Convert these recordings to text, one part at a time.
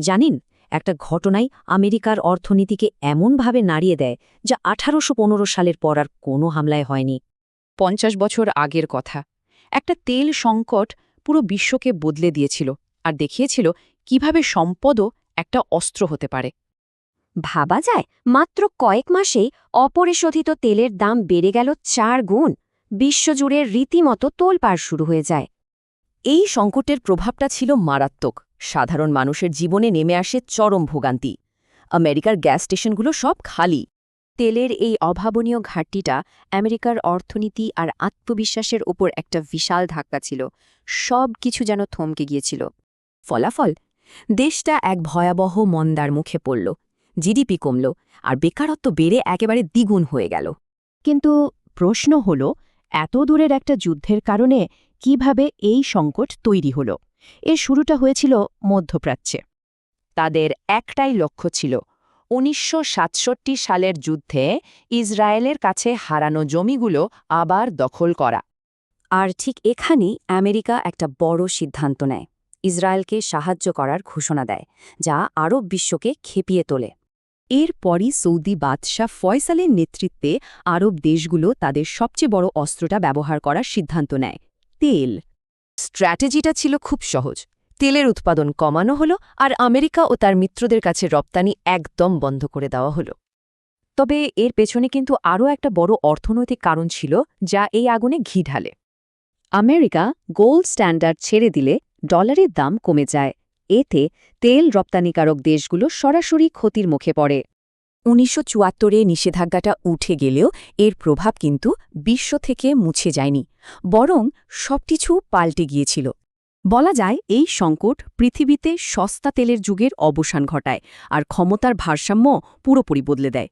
জানেন, একটা ঘটনাই আমেরিকার অর্থনীতিকে এমনভাবে নাড়িয়ে দেয় যা ১৮১৫ সালের পর আর কোনো হামলায় হয়নি। ৫০ বছর আগের কথা। একটা তেল সংকট পুরো বিশ্বকে বদলে দিয়েছিল আর দেখিয়েছিল কিভাবে সম্পদও একটা অস্ত্র হতে পারে। ভাবা যায় মাত্র কয়েক মাসেই অপরিশোধিত তেলের দাম বেড়ে গেল ৪ গুণ। বিশ্বজুড়ে রীতিমতো তোলপাড় শুরু হয়ে যায়। এই সংকটের প্রভাবটা ছিল মারাত্মক। সাধারণ মানুষের জীবনে নেমে আসে চরম ভোগান্তি। আমেরিকার গ্যাস স্টেশনগুলো সব খালি। তেলের এই অভাবনীয় ঘাটতিটা আমেরিকার অর্থনীতি আর আত্মবিশ্বাসের ওপর একটা বিশাল ধাক্কা ছিল। সব কিছু যেন থমকে গিয়েছিল। ফলাফল, দেশটা এক ভয়াবহ মন্দার মুখে পড়ল। জিডিপি কমল, আর বেকারত্ব বেড়ে একেবারে দ্বিগুণ হয়ে গেল। কিন্তু প্রশ্ন হল, এত দূরের একটা যুদ্ধের কারণে কিভাবে এই সংকট তৈরি হল? এর শুরুটা হয়েছিল মধ্যপ্রাচ্যে। তাদের একটাই লক্ষ্য ছিল ১৯৬৭ সালের যুদ্ধে ইসরায়েলের কাছে হারানো জমিগুলো আবার দখল করা। আর ঠিক এখানেই আমেরিকা একটা বড় সিদ্ধান্ত নেয়। ইসরায়েলকে সাহায্য করার ঘোষণা দেয়, যা আরব বিশ্বকে খেপিয়ে তোলে। এরপরই সৌদি বাদশাহ ফয়সালের নেতৃত্বে আরব দেশগুলো তাদের সবচেয়ে বড় অস্ত্রটা ব্যবহার করার সিদ্ধান্ত নেয়, তেল। স্ট্র্যাটেজিটা ছিল খুব সহজ। তেলের উৎপাদন কমানো হলো, আর আমেরিকা ও তার মিত্রদের কাছে রপ্তানি একদম বন্ধ করে দেওয়া হলো। তবে এর পেছনে কিন্তু আরও একটা বড় অর্থনৈতিক কারণ ছিল, যা এই আগুনে ঘি ঢালে। আমেরিকা গোল্ড স্ট্যান্ডার্ড ছেড়ে দিলে ডলারের দাম কমে যায়। এতে তেল রপ্তানিকারক দেশগুলো সরাসরি ক্ষতির মুখে পড়ে। ১৯৭৪-এ নিষেধাজ্ঞাটা উঠে গেলেও এর প্রভাব কিন্তু বিশ্ব থেকে মুছে যায়নি, বরং সবকিছু পাল্টে গিয়েছিল। বলা যায় এই সংকট পৃথিবীতে সস্তা তেলের যুগের অবসান ঘটায় আর ক্ষমতার ভারসাম্য পুরোপুরি বদলে দেয়।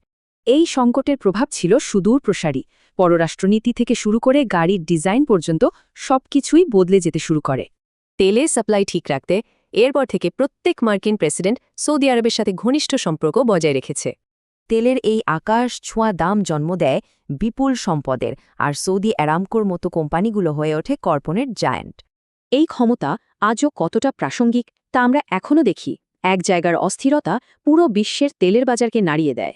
এই সংকটের প্রভাব ছিল সুদূর প্রসারী। পররাষ্ট্রনীতি থেকে শুরু করে গাড়ির ডিজাইন পর্যন্ত সবকিছুই বদলে যেতে শুরু করে। তেলের সাপ্লাই ঠিক রাখতে এরপর থেকে প্রত্যেক মার্কিন প্রেসিডেন্ট সৌদি আরবের সাথে ঘনিষ্ঠ সম্পর্ক বজায় রেখেছে। তেলের এই আকাশ ছোঁয়া দাম জন্ম দেয় বিপুল সম্পদের, আর সৌদি অ্যারামকোর মতো কোম্পানিগুলো হয়ে ওঠে কর্পোরেট জায়ান্ট। এই ক্ষমতা আজও কতটা প্রাসঙ্গিক তা আমরা এখনও দেখি। এক জায়গার অস্থিরতা পুরো বিশ্বের তেলের বাজারকে নাড়িয়ে দেয়।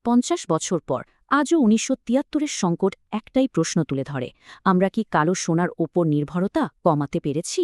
৫০ বছর পর আজও ১৯৭৩-এর সংকট একটাই প্রশ্ন তুলে ধরে, আমরা কি কালো সোনার ওপর নির্ভরতা কমাতে পেরেছি?